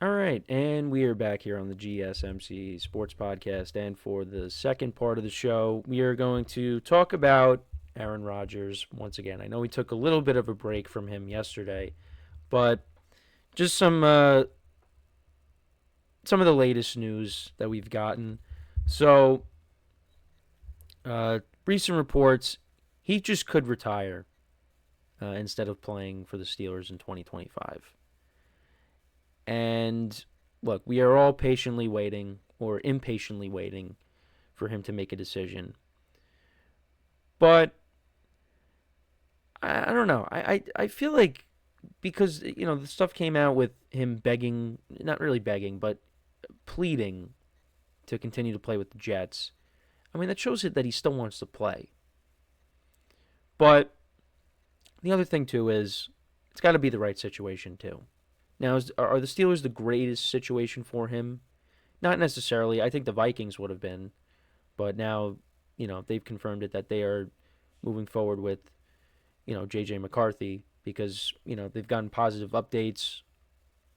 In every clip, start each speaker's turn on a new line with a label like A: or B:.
A: All right, and we are back here on the GSMC Sports Podcast. And for the second part of the show, we are going to talk about Aaron Rodgers once again. I know we took a little bit of a break from him yesterday, but just some of the latest news that we've gotten. So, recent reports, he just could retire instead of playing for the Steelers in 2025. And look, we are all patiently waiting or impatiently waiting for him to make a decision. But I don't know. I feel like because the stuff came out with him begging, not really begging, but pleading to continue to play with the Jets. I mean, that shows it that he still wants to play. But the other thing too is it's got to be the right situation too. Now, are the Steelers the greatest situation for him? Not necessarily. I think the Vikings would have been, but now, they've confirmed it that they are moving forward with, J.J. McCarthy because, they've gotten positive updates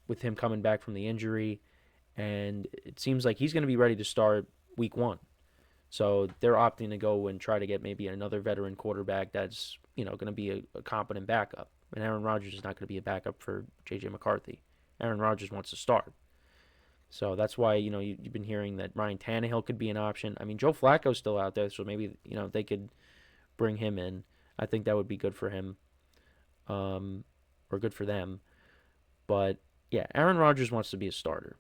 A: with him coming back from the injury, and it seems like he's going to be ready to start week 1. So they're opting to go and try to get maybe another veteran quarterback that's, going to be a competent backup. And Aaron Rodgers is not going to be a backup for J.J. McCarthy. Aaron Rodgers wants to start. So that's why, you've been hearing that Ryan Tannehill could be an option. I mean, Joe Flacco's still out there, so maybe, they could bring him in. I think that would be good for him, or good for them. But, yeah, Aaron Rodgers wants to be a starter.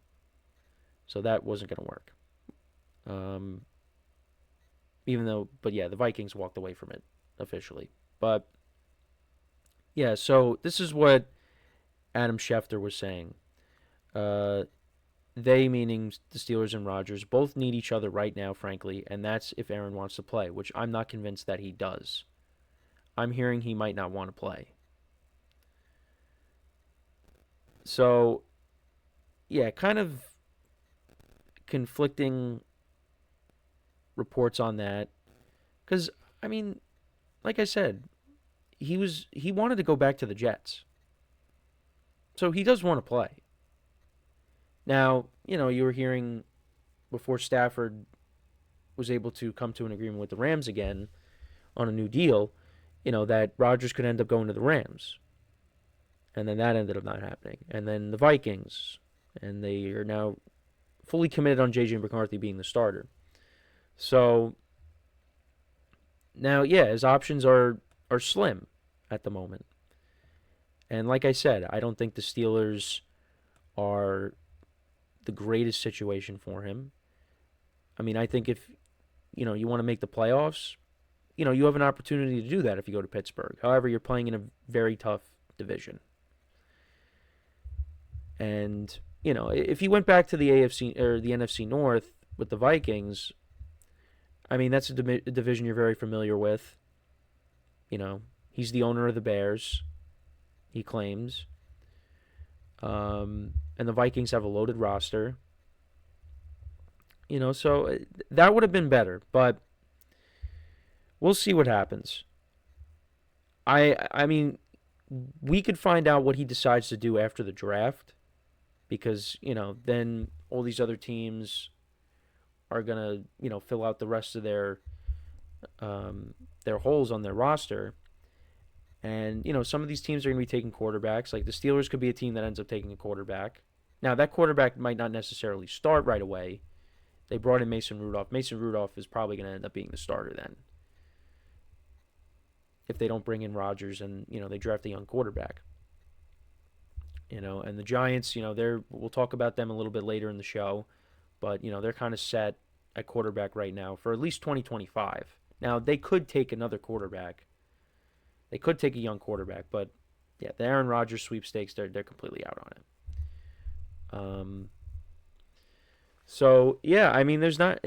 A: So that wasn't going to work. But yeah, the Vikings walked away from it officially. But, yeah, so this is what Adam Schefter was saying. They, meaning the Steelers and Rodgers, both need each other right now, frankly, and that's if Aaron wants to play, which I'm not convinced that he does. I'm hearing he might not want to play. So, yeah, kind of conflicting reports on that. Because, I mean, like I said, he wanted to go back to the Jets. So he does want to play. Now, you were hearing before Stafford was able to come to an agreement with the Rams again on a new deal, that Rodgers could end up going to the Rams. And then that ended up not happening. And then the Vikings, and they are now fully committed on J.J. McCarthy being the starter. So now, yeah, his options are slim at the moment. And like I said, I don't think the Steelers are the greatest situation for him. I mean, I think if, you want to make the playoffs, you have an opportunity to do that if you go to Pittsburgh. However, you're playing in a very tough division. And, if he went back to the AFC or the NFC North with the Vikings, I mean, that's a division you're very familiar with. He's the owner of the Bears, he claims. And the Vikings have a loaded roster. So that would have been better, but we'll see what happens. I mean, we could find out what he decides to do after the draft because, then all these other teams are going to, fill out the rest of their holes on their roster. And, some of these teams are going to be taking quarterbacks. Like the Steelers could be a team that ends up taking a quarterback. Now, that quarterback might not necessarily start right away. They brought in Mason Rudolph. Mason Rudolph is probably going to end up being the starter then. If they don't bring in Rodgers and, they draft a young quarterback. And the Giants, we'll talk about them a little bit later in the show. But, they're kind of set at quarterback right now for at least 2025. Now, they could take another quarterback. They could take a young quarterback, but yeah, the Aaron Rodgers sweepstakes, they're completely out on it. So yeah, I mean, there's not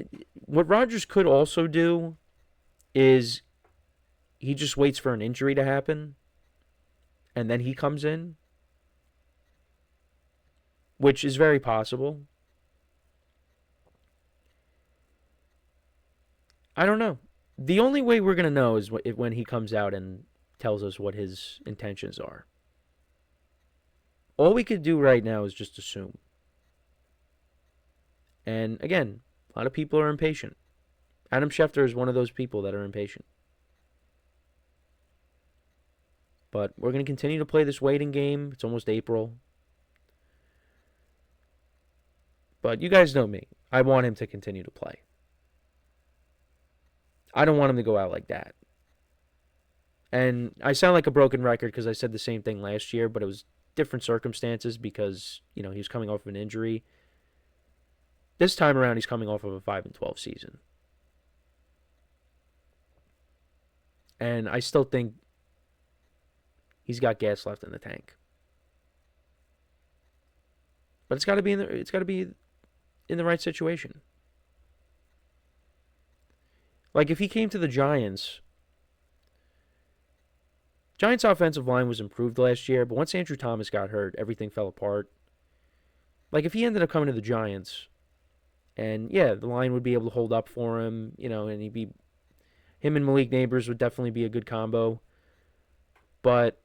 A: what Rodgers could also do is he just waits for an injury to happen, and then he comes in, which is very possible. I don't know. The only way we're gonna know is when he comes out and tells us what his intentions are. All we could do right now is just assume. And again, a lot of people are impatient. Adam Schefter is one of those people that are impatient. But we're going to continue to play this waiting game. It's almost April. But you guys know me. I want him to continue to play. I don't want him to go out like that. And I sound like a broken record because I said the same thing last year, but it was different circumstances because, he was coming off of an injury. This time around, he's coming off of a 5-12 season. And I still think he's got gas left in the tank. But it's got to be in the right situation. Like if he came to the Giants offensive line was improved last year, but once Andrew Thomas got hurt, everything fell apart. Like if he ended up coming to the Giants, and yeah, the line would be able to hold up for him, and him and Malik Neighbors would definitely be a good combo. But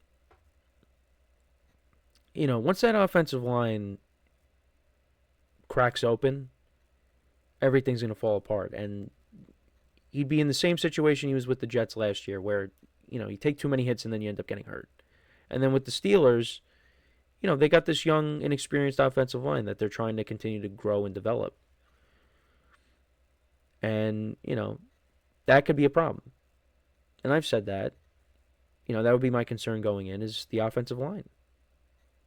A: once that offensive line cracks open, everything's going to fall apart, and he'd be in the same situation he was with the Jets last year, where you take too many hits and then you end up getting hurt. And then with the Steelers, they got this young, inexperienced offensive line that they're trying to continue to grow and develop. And, that could be a problem. And I've said that. That would be my concern going in, is the offensive line.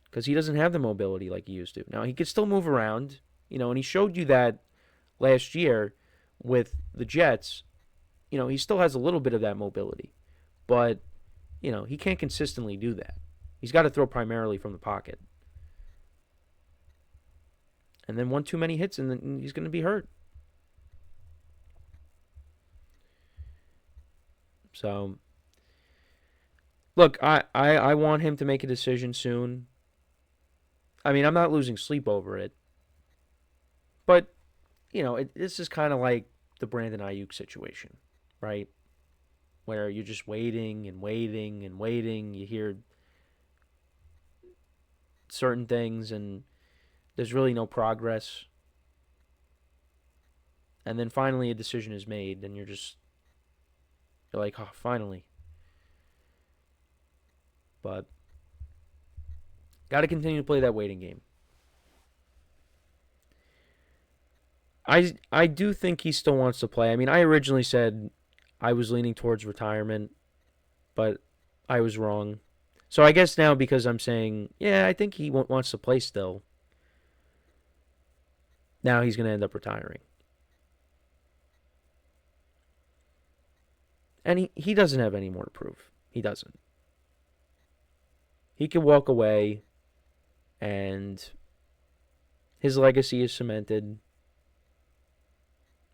A: Because he doesn't have the mobility like he used to. Now, he could still move around, and he showed you that last year with the Jets. He still has a little bit of that mobility. But, he can't consistently do that. He's got to throw primarily from the pocket. And then one too many hits, and then he's going to be hurt. So, look, I want him to make a decision soon. I mean, I'm not losing sleep over it. But, this is kind of like the Brandon Ayuk situation, right? Where you're just waiting and waiting and waiting. You hear certain things and there's really no progress. And then finally a decision is made and you're like, oh, finally. But got to continue to play that waiting game. I do think he still wants to play. I mean, I originally said I was leaning towards retirement, but I was wrong. So I guess now because I'm saying, yeah, I think he wants to play still, now he's going to end up retiring. And he doesn't have any more to prove. He doesn't. He can walk away, and his legacy is cemented.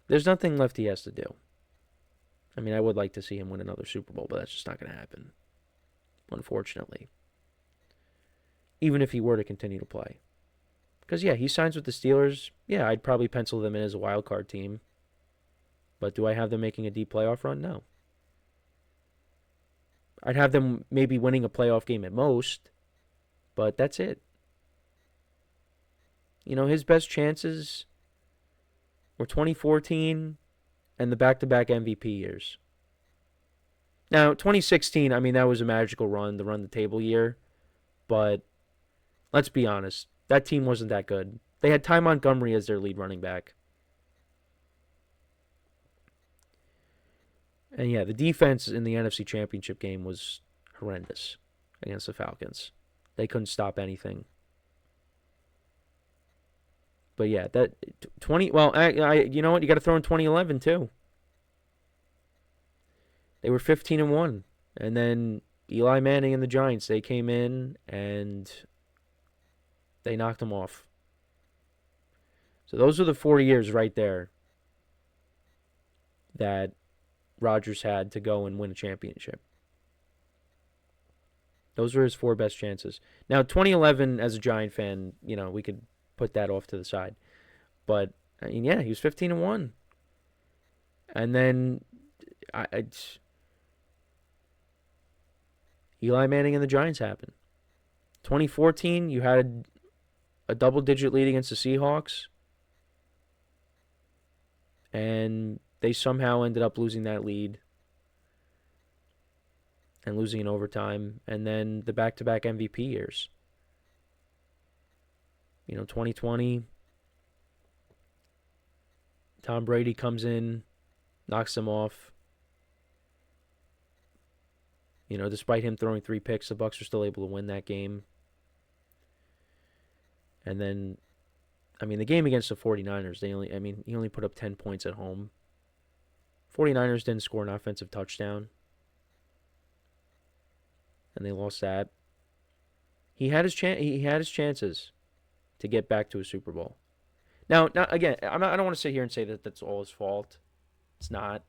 A: There's nothing left he has to do. I mean, I would like to see him win another Super Bowl, but that's just not going to happen, unfortunately. Even if he were to continue to play. Because, yeah, he signs with the Steelers. Yeah, I'd probably pencil them in as a wild card team. But do I have them making a deep playoff run? No. I'd have them maybe winning a playoff game at most, but that's it. His best chances were 2014 and the back-to-back MVP years. Now, 2016, I mean, that was a magical run, the run-the-table year. But let's be honest, that team wasn't that good. They had Ty Montgomery as their lead running back. And yeah, the defense in the NFC Championship game was horrendous against the Falcons. They couldn't stop anything. But yeah, that 20. Well, you know what? You got to throw in 2011 too. They were 15-1, and then Eli Manning and the Giants, they came in and they knocked them off. So those are the 4 years right there that Rodgers had to go and win a championship. Those were his 4 best chances. Now, 2011, as a Giant fan, we could put that off to the side. But, I mean, yeah, he was 15-1. And then Eli Manning and the Giants happened. 2014, you had a double-digit lead against the Seahawks. And they somehow ended up losing that lead and losing in overtime. And then the back-to-back MVP years. 2020, Tom Brady comes in, knocks them off. Despite him throwing 3 picks, the Bucs are still able to win that game. And then, the game against the 49ers, he only put up 10 points at home. 49ers didn't score an offensive touchdown, and they lost that. He had his chances to get back to a Super Bowl. Now, again, I don't want to sit here and say that that's all his fault. It's not.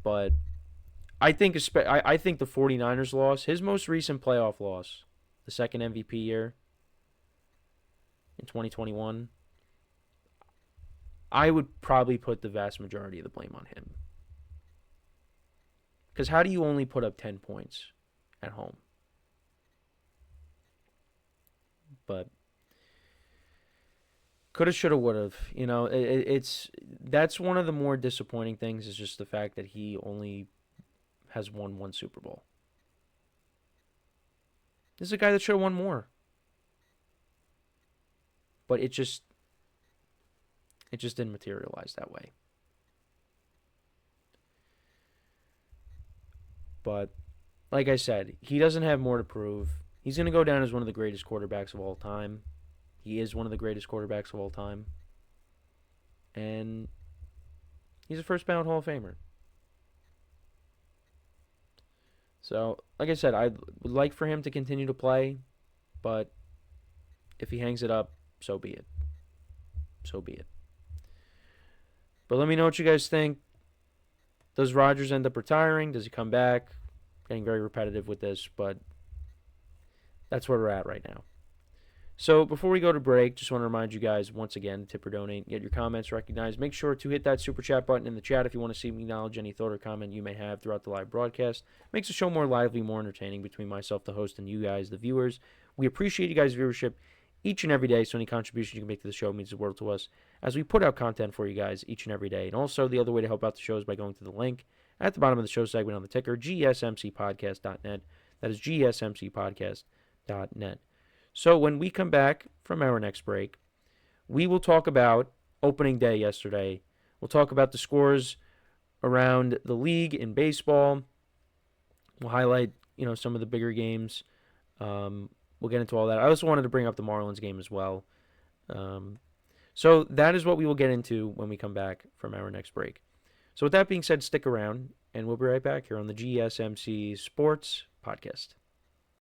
A: But I think the 49ers loss, his most recent playoff loss, the second MVP year in 2021, I would probably put the vast majority of the blame on him. Because how do you only put up 10 points at home? But coulda, shoulda, woulda. That's one of the more disappointing things is just the fact that he only has won 1 Super Bowl. This is a guy that should have won more. But it just didn't materialize that way. But like I said, he doesn't have more to prove. He's going to go down as one of the greatest quarterbacks of all time. He is one of the greatest quarterbacks of all time. And he's a first ballot Hall of Famer. So, like I said, I would like for him to continue to play, but if he hangs it up, so be it. So be it. But let me know what you guys think. Does Rodgers end up retiring? Does he come back? Getting very repetitive with this, but that's where we're at right now. So before we go to break, just want to remind you guys once again, tip or donate, get your comments recognized. Make sure to hit that super chat button in the chat if you want to see me acknowledge any thought or comment you may have throughout the live broadcast. Makes the show more lively, more entertaining between myself, the host, and you guys, the viewers. We appreciate you guys' viewership each and every day, so any contribution you can make to the show means the world to us as we put out content for you guys each and every day. And also, the other way to help out the show is by going to the link at the bottom of the show segment on the ticker, GSMCPodcast.net. That is GSMCPodcast.net. So when we come back from our next break, we will talk about opening day yesterday. We'll talk about the scores around the league in baseball. We'll highlight, some of the bigger games. We'll get into all that. I also wanted to bring up the Marlins game as well. So that is what we will get into when we come back from our next break. So with that being said, stick around, and we'll be right back here on the GSMC Sports Podcast.